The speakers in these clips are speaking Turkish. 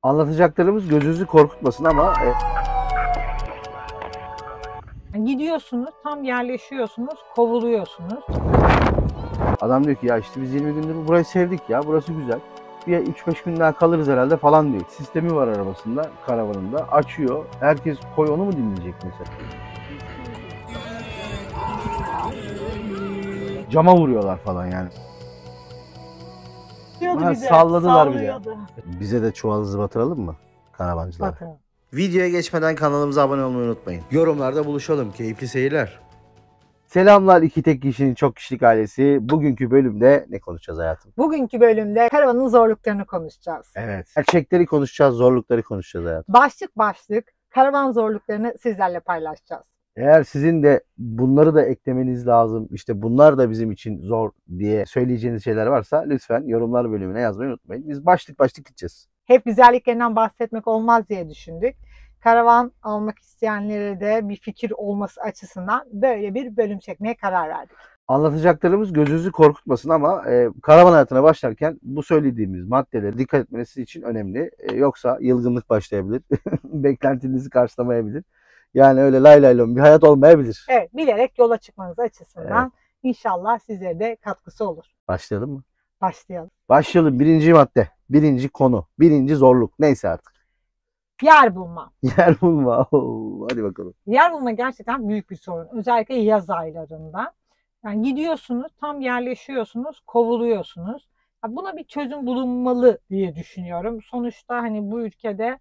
Anlatacaklarımız gözünüzü korkutmasın ama Gidiyorsunuz, tam yerleşiyorsunuz, kovuluyorsunuz. adam diyor ki ya işte biz 20 gündür burayı sevdik ya, burası güzel. Bir 3-5 gün daha kalırız herhalde falan diyor. Sistemi var arabasında, karavanında. Açıyor. Herkes koy onu mu dinleyecek mesela? Cama vuruyorlar falan yani. Diyordu Ha, bize, salladılar bile. sallıyordu. Bize de çuval hızı batıralım mı karavancılar? Bakın. Videoya geçmeden kanalımıza abone olmayı unutmayın. Yorumlarda buluşalım. Keyifli seyirler. Selamlar iki tek kişinin çok kişilik ailesi. Bugünkü bölümde ne konuşacağız hayatım? Bugünkü bölümde karavanın zorluklarını konuşacağız. Evet. Gerçekleri konuşacağız, zorlukları konuşacağız hayatım. Başlık başlık karavan zorluklarını sizlerle paylaşacağız. Eğer sizin de bunları da eklemeniz lazım, işte bunlar da bizim için zor diye söyleyeceğiniz şeyler varsa lütfen yorumlar bölümüne yazmayı unutmayın. Biz başlık başlık gideceğiz. Hep güzelliklerinden bahsetmek olmaz diye düşündük. Karavan almak isteyenlere de bir fikir olması açısından böyle bir bölüm çekmeye karar verdik. Anlatacaklarımız gözünüzü korkutmasın ama karavan hayatına başlarken bu söylediğimiz maddelere dikkat etmeniz için önemli. Yoksa yılgınlık başlayabilir, beklentinizi karşılamayabilir. Yani öyle lay lay lom bir hayat olmayabilir. Evet, bilerek yola çıkmanız açısından Evet. İnşallah size de katkısı olur. Başlayalım mı? Başlayalım. Başlayalım. Birinci madde, birinci konu, birinci zorluk. Neyse artık. Yer bulma. Yer bulma. Oo, hadi bakalım. Yer bulma gerçekten büyük bir sorun. Özellikle yaz aylarında. Yani gidiyorsunuz, tam yerleşiyorsunuz, kovuluyorsunuz. Buna bir çözüm bulunmalı diye düşünüyorum. Sonuçta hani bu ülkede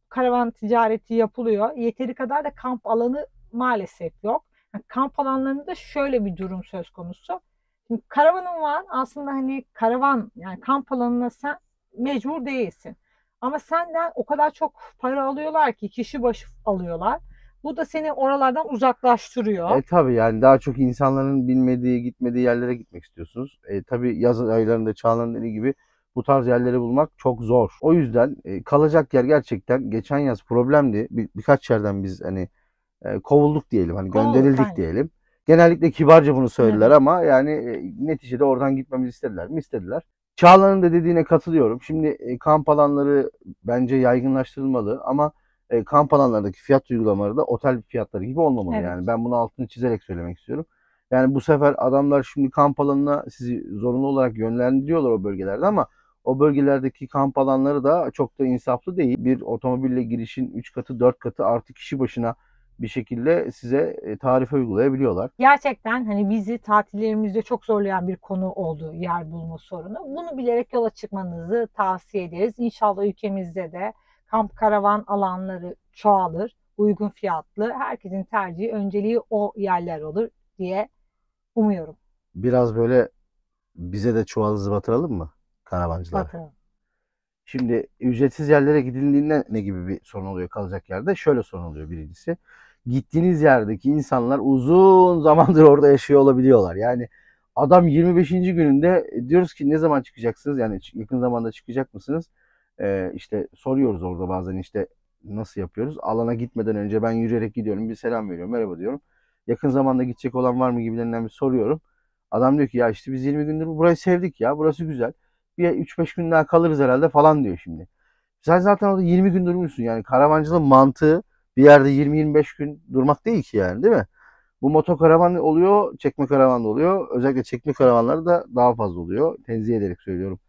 karavan ticareti yapılıyor. Yeteri kadar da kamp alanı maalesef yok. Yani kamp alanlarında şöyle bir durum söz konusu. Şimdi karavanın var. Aslında hani karavan yani kamp alanına sen mecbur değilsin. Ama senden o kadar çok para alıyorlar ki kişi başı alıyorlar. Bu da seni oralardan uzaklaştırıyor. Tabii yani daha çok insanların bilmediği, gitmediği yerlere gitmek istiyorsunuz. Tabii yaz aylarında Çağla'nın dediği gibi bu tarz yerleri bulmak çok zor. O yüzden kalacak yer gerçekten geçen yaz problemdi. Birkaç yerden biz hani kovulduk diyelim, hani gönderildik Aynen. diyelim. Genellikle kibarca bunu söylediler Evet. ama yani neticede oradan gitmemizi istediler mi? İstediler. Çağla'nın da dediğine katılıyorum. Şimdi kamp alanları bence yaygınlaştırılmalı ama kamp alanlarındaki fiyat uygulamaları da otel fiyatları gibi olmamalı. Evet. Yani ben bunu altını çizerek söylemek istiyorum. Yani bu sefer adamlar şimdi kamp alanına sizi zorunlu olarak yönlendiriyorlar o bölgelerde ama o bölgelerdeki kamp alanları da çok da insaflı değil. Bir otomobille girişin 3 katı 4 katı artı kişi başına bir şekilde size tarife uygulayabiliyorlar. Gerçekten hani bizi tatillerimizde çok zorlayan bir konu oldu yer bulma sorunu. Bunu bilerek yola çıkmanızı tavsiye ederiz. İnşallah ülkemizde de kamp karavan alanları çoğalır. Uygun fiyatlı. Herkesin tercihi, önceliği o yerler olur diye umuyorum. Biraz böyle bize de çuval hızı batıralım mı karavancılara? Bakalım. Şimdi ücretsiz yerlere gidildiğinde ne gibi bir sorun oluyor kalacak yerde? Şöyle sorun oluyor birincisi. Gittiğiniz yerdeki insanlar uzun zamandır orada yaşıyor olabiliyorlar. Yani adam 25. gününde diyoruz ki ne zaman çıkacaksınız? Yani yakın zamanda çıkacak mısınız? İşte soruyoruz orada bazen işte nasıl yapıyoruz? Alana gitmeden önce ben yürüyerek gidiyorum. Bir selam veriyorum. Merhaba diyorum. Yakın zamanda gidecek olan var mı gibilerinden bir soruyorum. Adam diyor ki ya işte biz 20 gündür burayı sevdik ya. Burası güzel. Bir 3-5 gün daha kalırız herhalde falan diyor şimdi. Sen zaten orada 20 gün durmuşsun. Yani karavancılığın mantığı bir yerde 20-25 gün durmak değil ki yani, değil mi? Bu motokaravan oluyor, çekme karavan da oluyor. Özellikle çekme karavanları da daha fazla oluyor. Tenzih ederek söylüyorum.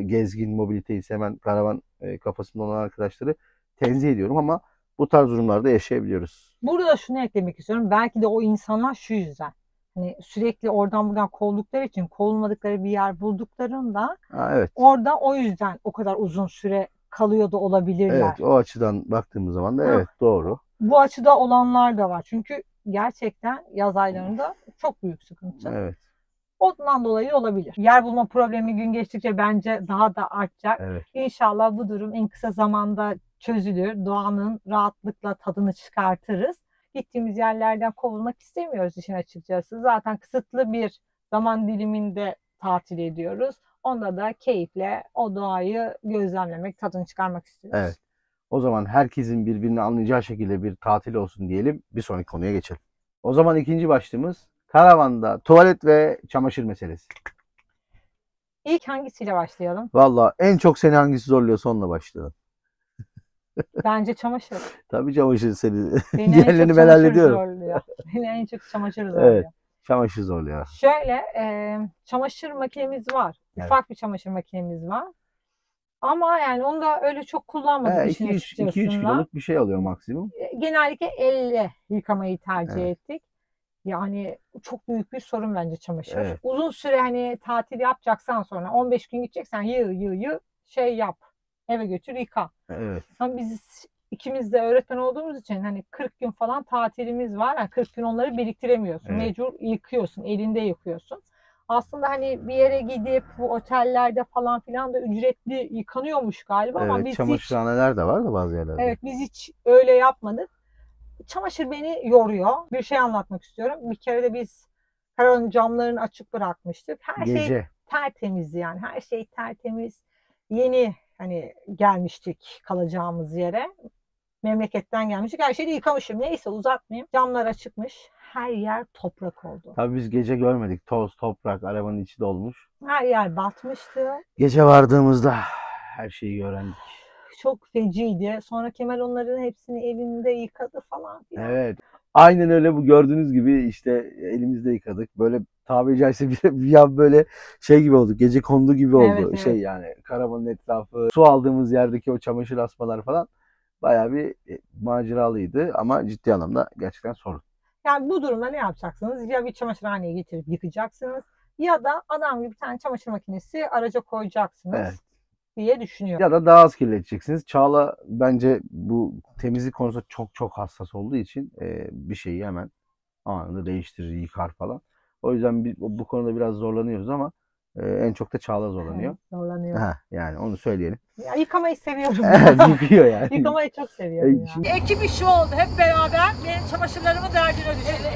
Gezgin, mobiliteyi seven, karavan kafasında olan arkadaşları tenzih ediyorum ama bu tarz durumlarda yaşayabiliyoruz. Burada şunu eklemek istiyorum. Belki de o insanlar şu yüzden. Hani sürekli oradan buradan kovdukları için kovulmadıkları bir yer bulduklarında Ha, evet. orada o yüzden o kadar uzun süre kalıyor da olabilirler. Evet, o açıdan baktığımız zaman da Ha, evet doğru. bu açıda olanlar da var. Çünkü gerçekten yaz aylarında çok büyük sıkıntı. Evet, Ondan dolayı olabilir. Yer bulma problemi gün geçtikçe bence daha da artacak. evet. İnşallah bu durum en kısa zamanda çözülür. Doğanın rahatlıkla tadını çıkartırız. Gittiğimiz yerlerden kovulmak istemiyoruz işin açıkçası. Zaten kısıtlı bir zaman diliminde tatil ediyoruz. Onda da keyifle o doğayı gözlemlemek, tadını çıkarmak istiyoruz. Evet. O zaman herkesin birbirini anlayacağı şekilde bir tatil olsun diyelim. Bir sonraki konuya geçelim. O zaman ikinci başlığımız karavanda tuvalet ve çamaşır meselesi. İlk hangisiyle başlayalım? Valla en çok seni hangisi zorluyorsa onunla başlayalım. Bence çamaşır. Tabii çamaşır seni. Beni en çok Diğerlerini ben çamaşır hallediyorum. zorluyor. Beni en çok çamaşır Evet. zorluyor. Çamaşır zorluyor. Şöyle çamaşır makinemiz var. Evet. Ufak bir çamaşır makinemiz var. Ama yani onu da öyle çok kullanmadık işin 2-3 açıkçasında. kiloluk bir şey alıyor maksimum. Genellikle elle yıkamayı tercih Evet. ettik. Yani çok büyük bir sorun bence çamaşır. Evet. Uzun süre hani tatil yapacaksan sonra 15 gün gideceksen yığ şey yap. Eve götür yıka. Evet. Ama biz ikimiz de öğretmen olduğumuz için hani 40 gün falan tatilimiz var. Yani 40 gün onları biriktiremiyorsun. Evet. Mecbur yıkıyorsun. Elinde yıkıyorsun. Aslında hani bir yere gidip bu otellerde falan filan da ücretli yıkanıyormuş galiba ama Evet, biz hiç, çamaşırhaneler de var da bazı yerlerde. evet, biz hiç öyle yapmadık. Çamaşır beni yoruyor. Bir şey anlatmak istiyorum. Bir kere de biz karavanın camlarını açık bırakmıştık. Her şey Gece. tertemizdi yani. Her şey tertemiz. Yeni hani gelmiştik kalacağımız yere. Memleketten gelmiştik. Her şeyi de yıkamışım. Neyse uzatmayayım. Camlar açıkmış. Her yer toprak oldu. Tabii biz gece görmedik. Toz, toprak, arabanın içi dolmuş. Her yer batmıştı. Gece vardığımızda her şeyi öğrendik. Çok feciydi. Sonra Kemal onların hepsini elinde yıkadı falan filan. Evet. Aynen öyle, bu gördüğünüz gibi işte elimizde yıkadık. Böyle tabiri caizse bir an böyle şey gibi olduk. Gece kondu gibi oldu. Evet, evet. Şey yani karavanın etrafı, su aldığımız yerdeki o çamaşır asmalar falan bayağı bir maceralıydı ama ciddi anlamda gerçekten sorun. Yani bu durumda ne yapacaksınız? Ya bir çamaşırhaneye getirip yıkacaksınız ya da adam gibi bir tane çamaşır makinesi araca koyacaksınız Evet. diye düşünüyorum. Ya da daha az kirleteceksiniz. Çağla bence bu temizlik konusunda çok çok hassas olduğu için bir şeyi hemen anında değiştirir, yıkar falan. O yüzden bu konuda biraz zorlanıyoruz ama en çok da Çağla zorlanıyor. Evet, zorlanıyor. Ha, yani onu söyleyelim. Ya, yıkamayı seviyorum. Evet, yıkıyor yani. Yıkamayı çok seviyorum ya. Şimdi- Ekip işi oldu hep beraber. Benim çamaşırlarımı derdine düşürdü.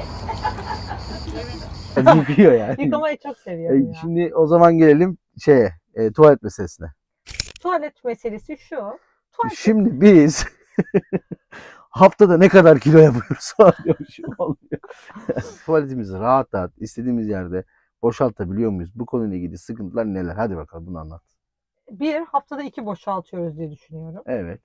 Yıkıyor yani. Yıkamayı çok seviyorum ya. Şimdi o zaman gelelim şeye, tuvalet meselesine. Tuvalet meselesi şu. Şimdi biz haftada ne kadar kilo yapıyoruz falan diyormuşum, oluyor. Tuvaletimizi rahat rahat istediğimiz yerde boşaltabiliyor muyuz? Bu konuyla ilgili sıkıntılar neler? Hadi bakalım bunu anlat. Bir haftada 2 boşaltıyoruz diye düşünüyorum. Evet.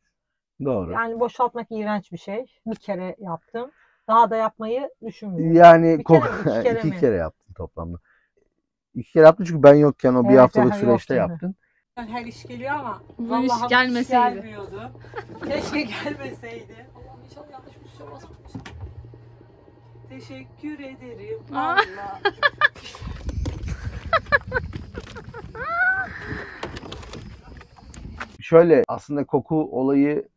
Doğru. Yani boşaltmak iğrenç bir şey. Bir kere yaptım. Daha da yapmayı düşünmüyorum. Yani Bir kere mi, 2 kere iki mi? kere yaptın toplamda. 2 kere yaptın çünkü ben yokken o bir Evet, haftalık daha süreçte yokken. yaptın. Her iş geliyor ama Bu vallahi iş bu iş gelmeseydi. gelmiyordu. Keşke gelmeseydi. Allah'ım inşallah yanlış bir şey olmaz. Teşekkür ederim. Aa. Allah. Şöyle aslında koku olayı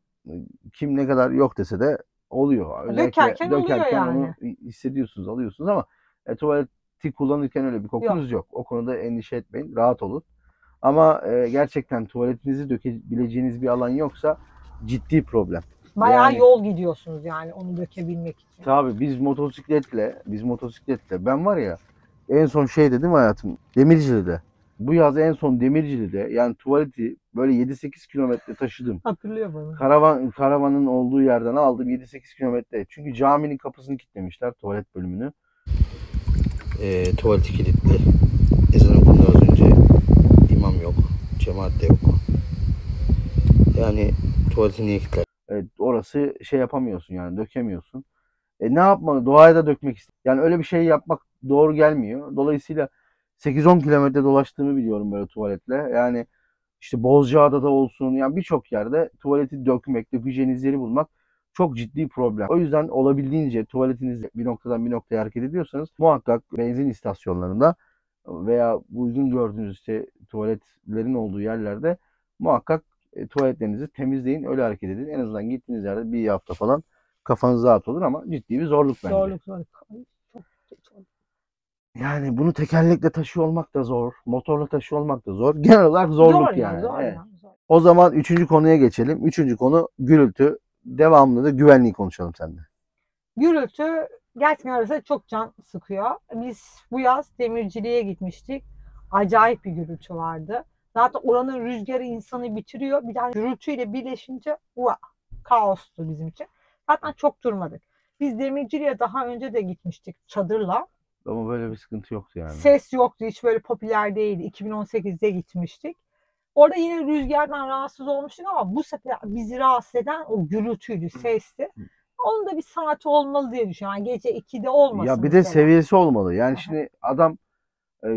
kim ne kadar yok dese de oluyor. Dökerken oluyor yani. onu hissediyorsunuz, alıyorsunuz ama tuvaleti kullanırken öyle bir kokunuz yok. O konuda endişe etmeyin, rahat olun. Ama gerçekten tuvaletinizi dökebileceğiniz bir alan yoksa ciddi problem. Bayağı Yani- yol gidiyorsunuz yani onu dökebilmek için. Tabii biz motosikletle ben var ya en son şey dedim hayatım, Demirci'de. Bu yaz en son Demirci'de yani tuvaleti böyle 7-8 kilometre taşıdım. Hatırlıyor bana. Karavanın olduğu yerden aldım 7-8 kilometre. Çünkü caminin kapısını kilitlemişler, tuvalet bölümünü. Tuvaleti kilitli. Ezan okundu az önce. İmam yok. Cemaat de yok. Yani tuvaleti niye kilitler? Orası şey yapamıyorsun yani, dökemiyorsun. Ne yapmalı? Doğaya da dökmek istiyorum. Yani öyle bir şey yapmak doğru gelmiyor. Dolayısıyla 8-10 kilometre dolaştığımı biliyorum böyle tuvaletle. Yani işte Bozcaada'da olsun, yani birçok yerde tuvaleti dökeceğiniz yeri bulmak çok ciddi problem. O yüzden olabildiğince tuvaletinizi bir noktadan bir noktaya hareket ediyorsanız muhakkak benzin istasyonlarında veya uygun gördüğünüz işte tuvaletlerin olduğu yerlerde muhakkak tuvaletlerinizi temizleyin, öyle hareket edin. En azından gittiğiniz yerde bir hafta falan kafanız rahat olur ama ciddi bir zorluk bence. Zorluk. Ay, çok geç oldu. Yani bunu tekerlekle taşıyor olmak da zor, motorla taşıyor olmak da zor. Genel olarak zorluk Zor yani. Zor Evet. ya, zor. O zaman 3. konuya geçelim. 3. konu gürültü. Devamlı da güvenliği konuşalım seninle. Gürültü gerçekten arası çok can sıkıyor. Biz bu yaz demirciliğe gitmiştik. Acayip bir gürültü vardı. Zaten oranın rüzgarı insanı bitiriyor. Bir de gürültüyle birleşince kaostu bizim için. Zaten çok durmadık. Biz demirciliğe daha önce de gitmiştik çadırla. Ama böyle bir sıkıntı yoktu yani. Ses yoktu. Hiç böyle popüler değildi. 2018'de gitmiştik. Orada yine rüzgardan rahatsız olmuştuk ama bu sefer bizi rahatsız eden o gürültüydü, sesti. Onun da bir saati olmalı diye düşünüyorum. Yani gece 2'de Ya olmasın bir de mesela. seviyesi olmalı. Yani Aha. şimdi adam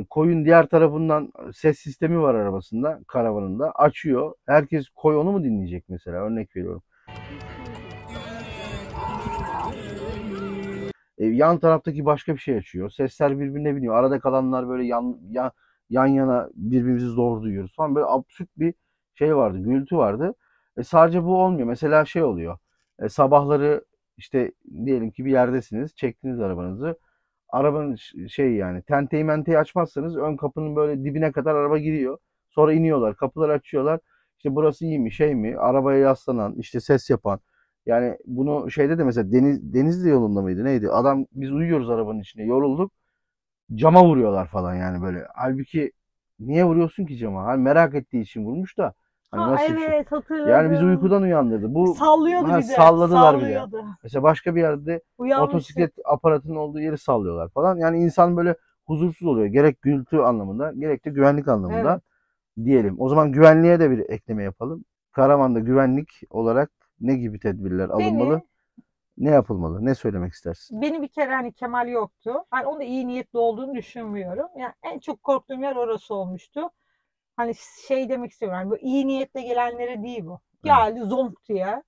koyun diğer tarafından ses sistemi var arabasında, karavanında. Açıyor. Herkes koy onu mu dinleyecek mesela? Örnek veriyorum. Yan taraftaki başka bir şey açıyor. Sesler birbirine biniyor. Arada kalanlar böyle yan yana birbirimizi zor duyuyoruz falan. Böyle absürt bir şey vardı. Gürültü vardı. Sadece bu olmuyor. Mesela şey oluyor. Sabahları işte diyelim ki bir yerdesiniz. Çektiniz arabanızı. Arabanın şey yani tenteyi menteyi açmazsanız ön kapının böyle dibine kadar araba giriyor. Sonra iniyorlar. Kapıları açıyorlar. İşte burası iyi mi şey mi? Arabaya yaslanan, işte ses yapan. Yani bunu şeyde de mesela Denizli yolunda mıydı neydi? Adam biz uyuyoruz arabanın içinde yorulduk. Cama vuruyorlar falan yani böyle. Halbuki niye vuruyorsun ki cama? Hani merak ettiği için vurmuş da hani Ha nasıl bir şey? evet, Yani bizi hatırladım. uykudan uyandırdı. Bu Sallıyordu ha, bir de. salladılar bir de. Sallıyordu. Mesela başka bir yerde Uyanmıştık. motosiklet aparatının olduğu yeri sallıyorlar falan. Yani insan böyle huzursuz oluyor. Gerek gürültü anlamında, gerek de güvenlik anlamında Evet. diyelim. O zaman güvenliğe de bir ekleme yapalım. Karavanda güvenlik olarak ne gibi tedbirler alınmalı? Beni Ne yapılmalı? Ne söylemek istersin? beni bir kere hani Kemal yoktu. Ben onun da iyi niyetli olduğunu düşünmüyorum. Yani en çok korktuğum yer orası olmuştu. Hani şey demek istiyorum. Yani bu iyi niyetle gelenlere değil bu. Evet. Geldi zonk diye.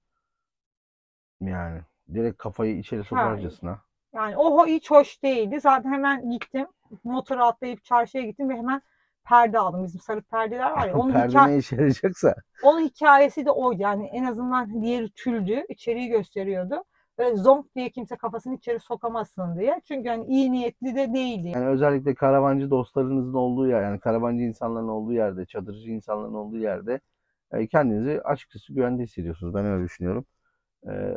Yani direkt kafayı içeri Ha, sokarcasına. yani o hiç hoş değildi. Zaten hemen gittim. Motora atlayıp çarşıya gittim ve hemen perde aldım. Bizim sarı perdeler var ya. Perde ne işe yarayacaksa. Onun hikayesi de oydu. Yani en azından diğeri tüldü. İçeriği gösteriyordu. Böyle zonk diye kimse kafasını içeri sokamazsın diye. Çünkü hani iyi niyetli de değildi. Yani özellikle karavancı dostlarınızın olduğu yer, yani karavancı insanların olduğu yerde, çadırcı insanların olduğu yerde kendinizi açıkçası güvende hissediyorsunuz. Ben öyle düşünüyorum.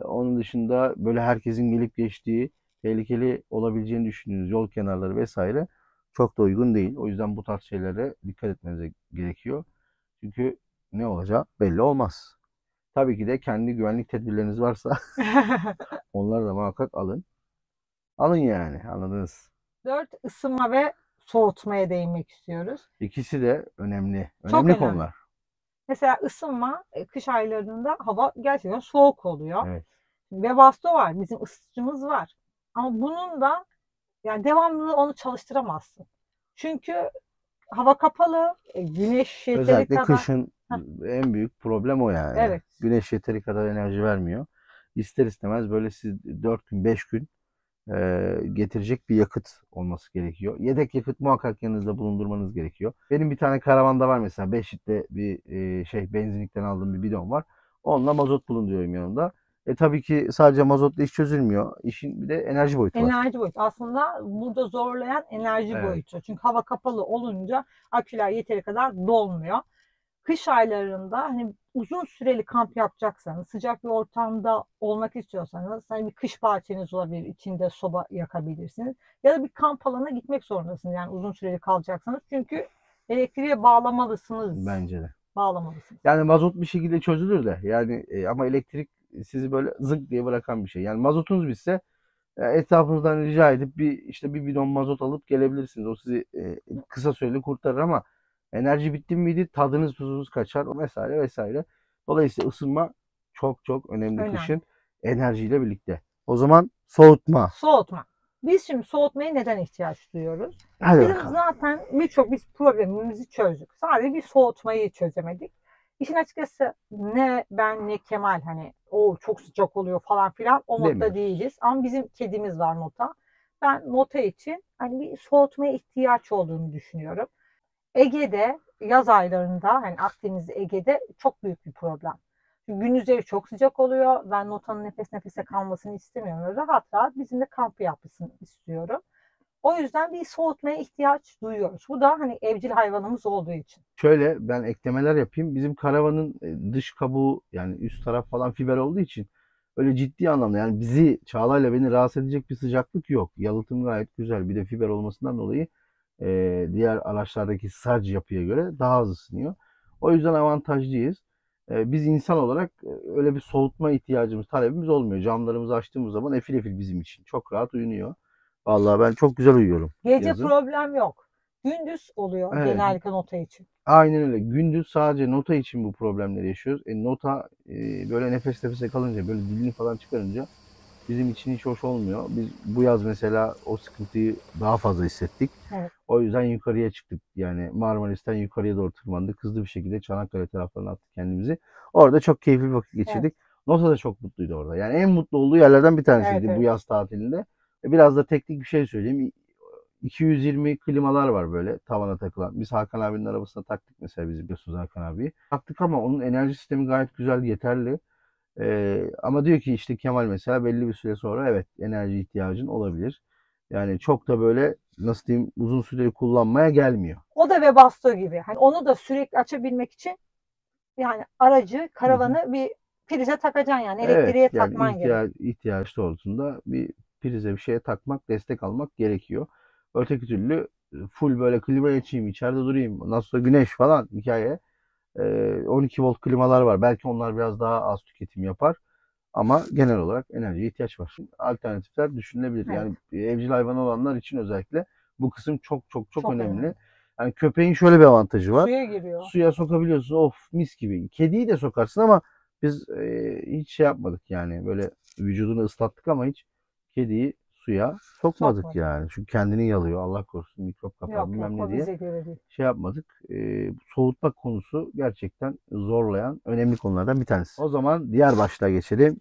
Onun dışında böyle herkesin gelip geçtiği, tehlikeli olabileceğini düşündüğünüz yol kenarları vesaire çok da uygun değil. O yüzden bu tarz şeylere dikkat etmenize gerekiyor. Çünkü ne olacağı belli olmaz. Tabii ki de kendi güvenlik tedbirleriniz varsa onları da muhakkak alın. Alın yani, anladınız. 4 ısınma ve soğutmaya değinmek istiyoruz. İkisi de önemli. Çok Önemli önemli. konular. Mesela ısınma, kış aylarında hava gerçekten soğuk oluyor. Evet. Webasto var, bizim ısıtıcımız var. Ama bunun da yani devamlı onu çalıştıramazsın. Çünkü hava kapalı, güneş yeteri Özellikle kadar. kışın Heh, en büyük problem o yani. evet. Güneş yeteri kadar enerji vermiyor. İster istemez böyle siz 4 gün 5 gün getirecek bir yakıt olması gerekiyor. Yedek yakıt muhakkak yanınızda bulundurmanız gerekiyor. Benim bir tane karavanda var mesela 5 litre bir benzinlikten aldığım bir bidon var. Onunla mazot bulunduruyorum yanımda. Tabii ki sadece mazotla iş çözülmüyor. İşin bir de enerji boyutu var. Enerji boyutu. Aslında burada zorlayan enerji Evet. boyutu. Çünkü hava kapalı olunca aküler yeteri kadar dolmuyor. Kış aylarında hani uzun süreli kamp yapacaksanız, sıcak bir ortamda olmak istiyorsanız, hani bir kış bahçeniz olabilir, içinde soba yakabilirsiniz. Ya da bir kamp alanına gitmek zorundasınız yani uzun süreli kalacaksanız. Çünkü elektriğe bağlamalısınız. Bence de. Bağlamalısınız. Yani mazot bir şekilde çözülür de yani ama elektrik sizi böyle zınk diye bırakan bir şey. Yani mazotunuz bitse etrafınızdan rica edip bir bidon mazot alıp gelebilirsiniz. O sizi kısa süreli kurtarır ama enerji bitti miydi tadınız tuzunuz kaçar vesaire vesaire. Dolayısıyla ısınma çok çok önemli Önemli. kışın enerjiyle birlikte. O zaman soğutma. Soğutma. Biz şimdi soğutmaya neden ihtiyaç duyuyoruz? Hadi Bizim bakalım. zaten biz problemimizi çözdük. Sadece bir soğutmayı çözemedik. İşin açıkçası ne ben ne Kemal hani o çok sıcak oluyor falan filan o modda Demiyoruz. değiliz. Ama bizim kedimiz var Nota. Ben Nota için hani bir soğutmaya ihtiyaç olduğunu düşünüyorum. Ege'de yaz aylarında hani Akdeniz Ege'de çok büyük bir problem. Çünkü gündüzleri çok sıcak oluyor. Ben Nota'nın nefes nefese kalmasını istemiyorum. Rahat rahat bizimle kamp yapmasını istiyorum. O yüzden bir soğutmaya ihtiyaç duyuyoruz. Bu da hani evcil hayvanımız olduğu için. Şöyle ben eklemeler yapayım. Bizim karavanın dış kabuğu yani üst taraf falan fiber olduğu için öyle ciddi anlamda yani bizi Çağla'yla beni rahatsız edecek bir sıcaklık yok. Yalıtım gayet güzel. Bir de fiber olmasından dolayı diğer araçlardaki sac yapıya göre daha az ısınıyor. O yüzden avantajlıyız. Biz insan olarak öyle bir soğutma ihtiyacımız, talebimiz olmuyor. Camlarımızı açtığımız zaman efil efil bizim için. Çok rahat uyunuyor. Vallahi ben çok güzel uyuyorum Gece yazın. problem yok. Gündüz oluyor Evet, genellikle Nota için. Aynen öyle. Gündüz sadece nota için bu problemleri yaşıyoruz. Nota böyle nefes nefese kalınca, böyle dilini falan çıkarınca bizim için hiç hoş olmuyor. Biz bu yaz mesela o sıkıntıyı daha fazla hissettik. Evet. O yüzden yukarıya çıktık. Yani Marmaris'ten yukarıya doğru tırmandık. Hızlı bir şekilde Çanakkale taraflarına attık kendimizi. Orada çok keyifli bir vakit Evet. geçirdik. Nota da çok mutluydu orada. Yani en mutlu olduğu yerlerden bir tanesiydi Evet, bu evet. yaz tatilinde. Biraz da teknik bir şey söyleyeyim. 220 klimalar var böyle tavana takılan. Biz Hakan abinin arabasına taktık mesela, biz biliyorsunuz Hakan abiyi. Taktık ama onun enerji sistemi gayet güzel, yeterli. Ama diyor ki işte Kemal mesela belli bir süre sonra evet enerji ihtiyacın olabilir. Yani çok da böyle nasıl diyeyim uzun süreli kullanmaya gelmiyor. O da Webasto gibi. Hani onu da sürekli açabilmek için yani aracı, Hı hı. karavanı bir prize takacaksın yani Evet elektriğe yani takman gerek. ihtiyaç doğrultusunda bir prize bir şeye takmak, destek almak gerekiyor. Öteki türlü full böyle klima açayım, içeride durayım, nasıl güneş falan hikaye. 12 volt klimalar var. Belki onlar biraz daha az tüketim yapar. Ama genel olarak enerjiye ihtiyaç var. Alternatifler düşünülebilir. Evet. Yani evcil hayvan olanlar için özellikle bu kısım çok çok çok Çok önemli. önemli. Yani köpeğin şöyle bir avantajı var. Suya giriyor. Suya sokabiliyorsun. Of mis gibi. Kediyi de sokarsın ama biz hiç şey yapmadık yani. Böyle vücudunu ıslattık ama hiç kediyi suya sokmadık Sokmadık. yani. Çünkü kendini yalıyor. Allah korusun mikrop kapar Yok bilmem yok, ne o diye bize göre değil. şey yapmadık. Soğutmak konusu gerçekten zorlayan önemli konulardan bir tanesi. O zaman diğer başlığa geçelim.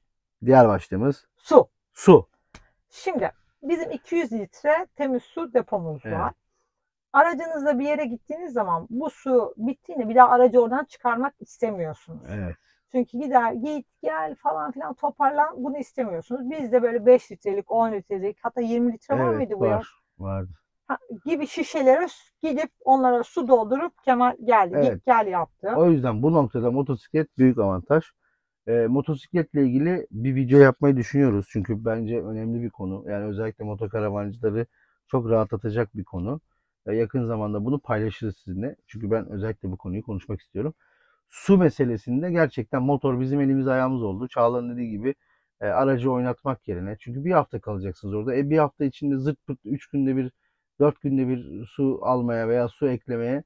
Diğer başlığımız Su. su. Şimdi bizim 200 litre temiz su depomuz Evet. var. Aracınızla bir yere gittiğiniz zaman bu su bittiğinde bir daha aracı oradan çıkarmak istemiyorsunuz. Evet. Çünkü gider git gel falan filan toparlan, bunu istemiyorsunuz. Biz de böyle 5 litrelik 10 litrelik hatta 20 litre var Evet mıydı bu yaz? var. Vardı. Gibi şişelere gidip onlara su doldurup Kemal geldi Evet. git gel yaptı. O yüzden bu noktada motosiklet büyük avantaj. Motosikletle ilgili bir video yapmayı düşünüyoruz. Çünkü bence önemli bir konu. Yani özellikle motokaravancıları çok rahatlatacak bir konu. Yakın zamanda bunu paylaşırız sizinle. Çünkü ben özellikle bu konuyu konuşmak istiyorum. Su meselesinde gerçekten motor bizim elimiz ayağımız oldu. Çağla'nın dediği gibi aracı oynatmak yerine. Çünkü bir hafta kalacaksınız orada. Bir hafta içinde zırt pırt 3 günde bir 4 günde bir su almaya veya su eklemeye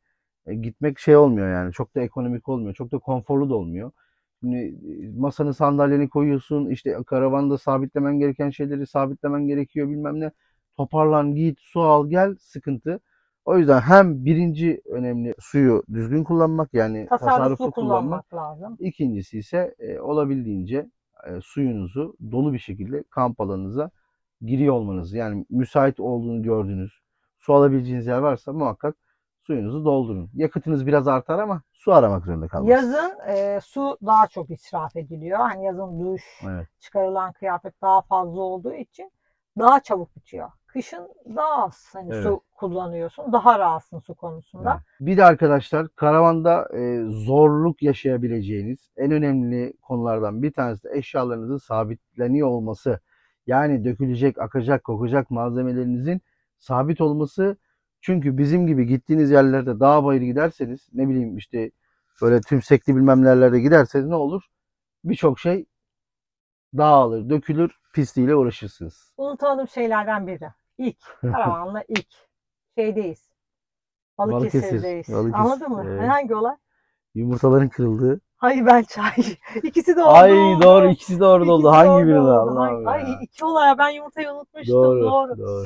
gitmek şey olmuyor yani. Çok da ekonomik olmuyor. Çok da konforlu da olmuyor. Şimdi masanı sandalyeni koyuyorsun. İşte karavanda sabitlemen gereken şeyleri sabitlemen gerekiyor bilmem ne. Toparlan git su al gel sıkıntı. O yüzden hem birinci önemli suyu düzgün kullanmak yani Tasarruflu tasarruflu kullanmak. kullanmak lazım. İkincisi ise olabildiğince suyunuzu dolu bir şekilde kamp alanınıza giriyor olmanız. Yani müsait olduğunu gördüğünüz su alabileceğiniz yer varsa muhakkak suyunuzu doldurun. Yakıtınız biraz artar ama su aramak zorunda kalmazsınız. Yazın su daha çok israf ediliyor. Hani yazın duş, Evet. çıkarılan kıyafet daha fazla olduğu için daha çabuk bitiyor. Kışın daha az hani Evet. su kullanıyorsun. Daha rahatsın su konusunda. Evet. Bir de arkadaşlar karavanda zorluk yaşayabileceğiniz en önemli konulardan bir tanesi de eşyalarınızın sabitleniyor olması. Yani dökülecek, akacak, kokacak malzemelerinizin sabit olması. Çünkü bizim gibi gittiğiniz yerlerde dağ bayır giderseniz ne bileyim işte böyle tümsekli bilmem nerelerde giderseniz ne olur? Birçok şey dağılır, dökülür, pisliğiyle uğraşırsınız. Unutamadığım şeylerden biri. İlk, karavanla ilk şeydeyiz. Balıkesir, Balıkesir'deyiz. Balıkesir. Anladın mı? Hangi olay? Yumurtaların kırıldığı. Hayır, ben çay. İkisi de orada Ay doğru, oldu. ikisi de orada oldu. İkisi de Hangi orada birini oldu. Allah'ım Ay, ya. iki olay. Ben yumurtayı unutmuştum. Doğru, Doğru. doğru.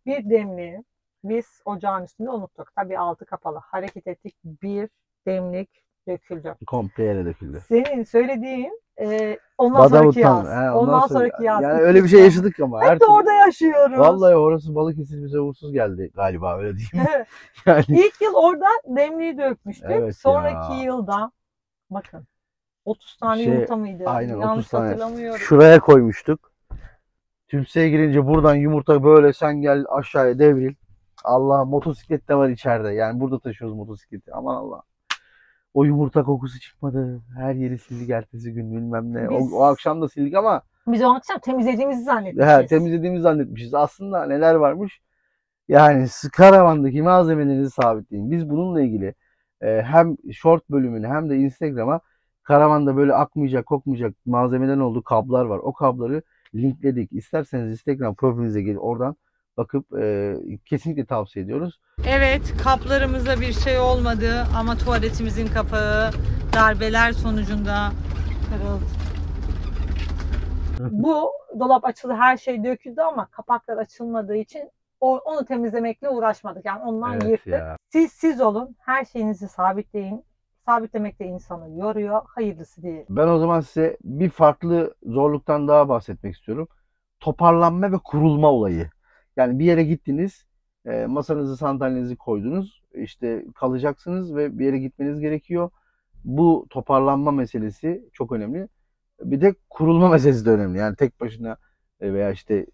Bir demliği biz ocağın üstünde unuttuk. Tabii altı kapalı. Hareket ettik. Bir demlik döküldü. Komple yere döküldü. Senin söylediğin ondan sonraki Badavut'tan. yaz. Ondan Ondan sonra sonraki yaz. yani öyle bir şey İkisi. yaşadık ama her Hep de türlü. orada yaşıyoruz. Vallahi orası Balıkesir bize uğursuz geldi galiba öyle diyeyim. Yani İlk yıl orada demliği dökmüştük. evet Sonraki ya. yılda bakın 30 tane yumurta mıydı? Aynen 30 Yanlış tane hatırlamıyorum. şuraya koymuştuk. Tümseye girince buradan yumurta böyle sen gel aşağıya devril. Allah motosiklet de var içeride. Yani burada taşıyoruz motosikleti. Aman Allah. O yumurta kokusu çıkmadı. Her yeri sildik ertesi gün bilmem ne. Biz O akşam da sildik ama Biz o akşam temizlediğimizi zannetmişiz. temizlediğimizi zannetmişiz. Aslında neler varmış? Yani karavandaki malzemelerinizi sabitleyin. Biz bununla ilgili hem short bölümüne hem de Instagram'a karavanda böyle akmayacak, kokmayacak malzemelerin olduğu kablar var. O kabları linkledik. İsterseniz Instagram profilinize gelin oradan bakıp kesinlikle tavsiye ediyoruz. Evet, kaplarımıza bir şey olmadı ama tuvaletimizin kapağı darbeler sonucunda kırıldı. Bu dolap açıldı, her şey döküldü ama kapaklar açılmadığı için onu temizlemekle uğraşmadık. Yani ondan Evet yırttık. ya. Siz olun, her şeyinizi sabitleyin. Sabitlemek de insanı yoruyor. Hayırlısı değil. Ben o zaman size bir farklı zorluktan daha bahsetmek istiyorum. Toparlanma ve kurulma olayı. Yani bir yere gittiniz, masanızı, sandalyenizi koydunuz, işte kalacaksınız ve bir yere gitmeniz gerekiyor. Bu toparlanma meselesi çok önemli. Bir de kurulma meselesi de önemli. Yani tek başına veya işte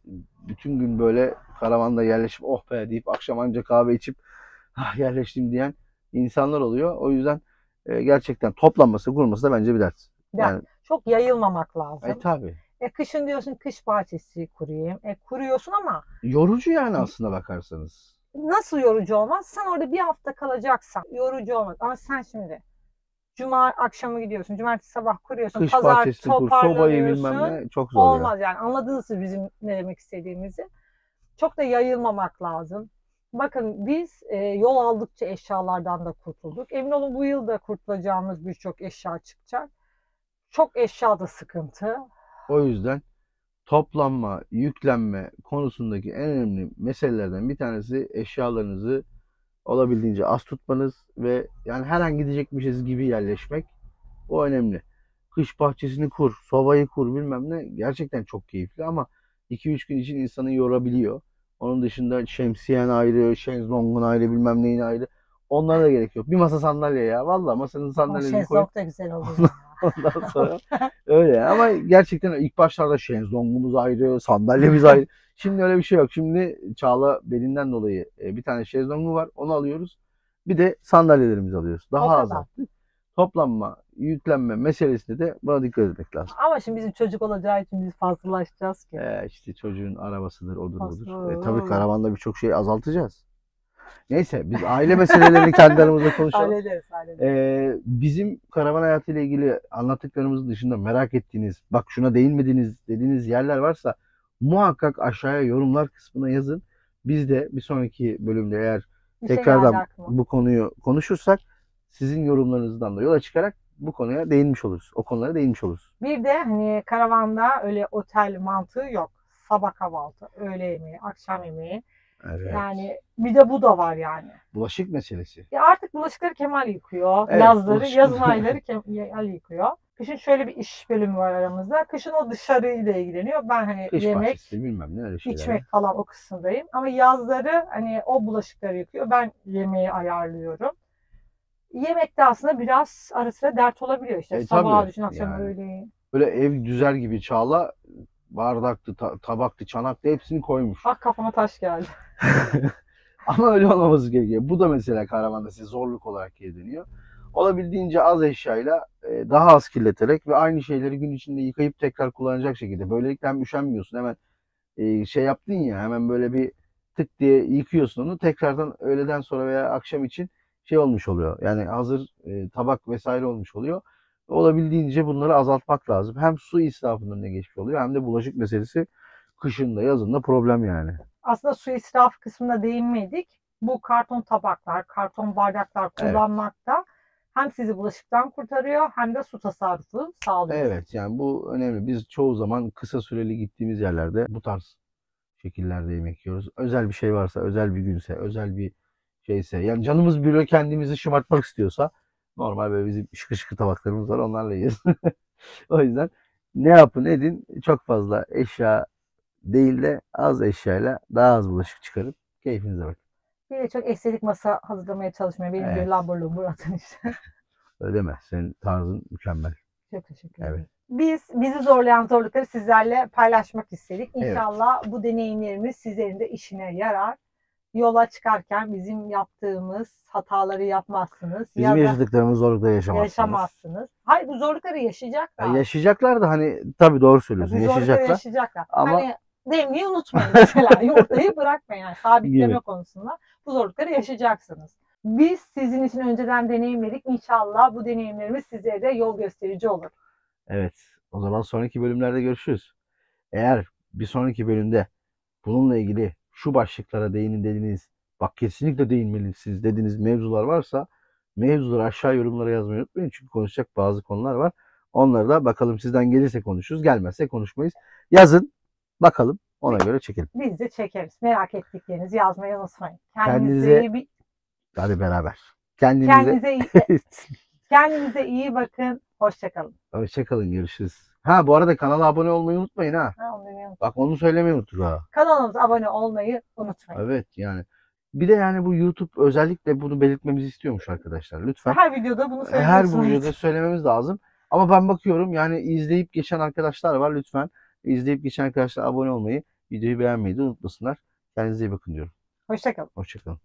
bütün gün böyle karavanda yerleşip oh be deyip akşam anca kahve içip yerleştim diyen insanlar oluyor. O yüzden gerçekten toplanması, kurulması da bence bir dert. Yani Çok yayılmamak lazım. tabii. Kışın diyorsun kış bahçesi kurayım. Kuruyorsun ama Yorucu yani aslına bakarsanız. nasıl yorucu olmaz? Sen orada bir hafta kalacaksan yorucu olmaz. Ama sen şimdi Cuma akşamı gidiyorsun, cumartesi sabah kuruyorsun, Kış pazar bahçesi kur, sobayı bilmem toparlanıyorsun. ne çok zor ya. Olmaz yani, anladınız bizim ne demek istediğimizi. Çok da yayılmamak lazım. Bakın biz yol aldıkça eşyalardan da kurtulduk. Emin olun bu yıl da kurtulacağımız birçok eşya çıkacak. Çok eşya da sıkıntı. O yüzden toplanma, yüklenme konusundaki en önemli meselelerden bir tanesi eşyalarınızı olabildiğince az tutmanız ve yani her an gidecekmişiz gibi yerleşmek. O önemli. Kış bahçesini kur, sobayı kur bilmem ne gerçekten çok keyifli ama 2-3 gün için insanı yorabiliyor. Onun dışında şemsiyen ayrı, şezlongun ayrı, bilmem neyin ayrı. Onlara da gerek yok. Bir masa sandalye ya. Valla masanın Ama sandalyesini koyun. şezlong da güzel olur ya. Ondan sonra öyle. Ama gerçekten ilk başlarda şezlongumuz ayrı, sandalyemiz ayrı. Şimdi öyle bir şey yok. Şimdi Çağla belinden dolayı bir tane şezlongu var. Onu alıyoruz. Bir de sandalyelerimizi alıyoruz. O Daha kadar. azalttık. Toplanma, yüklenme meselesinde de buna dikkat etmek lazım. Ama şimdi bizim çocuk olacağı için biz fazlalaşacağız ki. İşte çocuğun arabasıdır, odur budur. Fazla. Tabii karavanda birçok şey azaltacağız. Neyse biz aile meselelerini kendi aramızda konuşalım. Hallederiz. Bizim karavan hayatıyla ilgili anlattıklarımızın dışında merak ettiğiniz, bak şuna değinmediniz dediğiniz yerler varsa muhakkak aşağıya yorumlar kısmına yazın. Biz de bir sonraki bölümde eğer tekrardan bu konuyu konuşursak sizin yorumlarınızdan da yola çıkarak bu konuya değinmiş oluruz. O konulara değinmiş oluruz. Bir de hani karavanda öyle otel mantığı yok. Sabah kahvaltı, öğle yemeği, akşam yemeği. Evet. Yani bir de bu da var yani. Bulaşık meselesi. Artık bulaşıkları Kemal yıkıyor. Evet, Yazları, yazın ayları Kemal yıkıyor. Kışın şöyle bir iş bölümü var aramızda. Kışın o dışarıyla ilgileniyor. Ben hani Kış yemek, bahçesi, bilmem ne öyle şeyler. içmek falan o kısımdayım. Ama yazları hani o bulaşıkları yıkıyor. Ben yemeği ayarlıyorum. Yemek de aslında biraz ara sıra dert olabiliyor işte. Sabah düşün, akşam yani. öğleyin. Böyle ev düzer gibi Çağla bardaktı, tabaktı, çanaktı hepsini koymuş. Ah, kafama taş geldi. Ama öyle olmaması gerekiyor. Bu da mesela karavanda size zorluk olarak geri dönüyor. Olabildiğince az eşyayla daha az kirleterek ve aynı şeyleri gün içinde yıkayıp tekrar kullanacak şekilde. Böylelikle hem üşenmiyorsun, hemen şey yaptın ya, hemen böyle bir tık diye yıkıyorsun onu. Tekrardan öğleden sonra veya akşam için şey olmuş oluyor. Yani hazır tabak vesaire olmuş oluyor. Olabildiğince bunları azaltmak lazım. Hem su israfının önüne geçmiş oluyor hem de bulaşık meselesi kışında yazında problem yani. Aslında su israfı kısmına değinmedik. Bu karton tabaklar, karton bardaklar kullanmakta hem sizi bulaşıktan kurtarıyor hem de su tasarrufu sağlıyor. Evet, yani bu önemli. Biz çoğu zaman kısa süreli gittiğimiz yerlerde bu tarz şekillerde yemek yiyoruz. Özel bir şey varsa, özel bir günse, özel bir şeyse, yani canımız böyle kendimizi şımartmak istiyorsa normal böyle bizim şıkır şıkır tabaklarımız var, onlarla yiyoruz. O yüzden ne yapın edin, çok fazla eşya değil de az eşyayla daha az bulaşık çıkarıp keyfinize bakın. Bir de çok estetik masa hazırlamaya çalışmıyor. Benim gibi lambur lumbur atın işte. Öyle deme. Senin tarzın mükemmel. Çok teşekkür ederim. Evet. Bizi zorlayan zorlukları sizlerle paylaşmak istedik. İnşallah bu deneyimlerimiz sizlerin de işine yarar. Yola çıkarken bizim yaptığımız hataları yapmazsınız. Bizim yaşadıklarımız zorlukları yaşamazsınız. Hayır, bu zorlukları yaşayacaklar. Yaşayacaklar da hani tabii doğru söylüyorsun. Yaşayacaklar. Ama hani demliği unutmayın mesela. Yumurtayı bırakmayın. Yani sabitleme konusunda bu zorlukları yaşayacaksınız. Biz sizin için önceden deneyimledik. İnşallah bu deneyimlerimiz size de yol gösterici olur. Evet. O zaman sonraki bölümlerde görüşürüz. Eğer bir sonraki bölümde bununla ilgili şu başlıklara değinin dediğiniz, bak kesinlikle değinmelisiniz dediğiniz mevzular varsa mevzuları aşağı yorumlara yazmayı unutmayın. Çünkü konuşacak bazı konular var. Onları da bakalım sizden gelirse konuşuruz. Gelmezse konuşmayız. Yazın bakalım ona göre çekelim. Biz de çekeriz. Merak ettiklerinizi yazmayı unutmayın. Kendinize iyi hadi beraber. Kendinize iyi bakın. Hoşçakalın. Hoşçakalın. Görüşürüz. Ha bu arada kanala abone olmayı unutmayın ha. Bak onu söylemeyi unuttuk ha. Kanalımıza abone olmayı unutmayın. Evet yani. Bir de yani bu YouTube özellikle bunu belirtmemizi istiyormuş arkadaşlar. Lütfen. Her videoda bunu söylüyorsunuz. Her videoda söylememiz lazım. Ama ben bakıyorum yani izleyip geçen arkadaşlar var. Lütfen izleyip geçen arkadaşlar abone olmayı, videoyu beğenmeyi de unutmasınlar. Kendinize iyi bakın diyorum. Hoşçakalın. Hoşçakalın.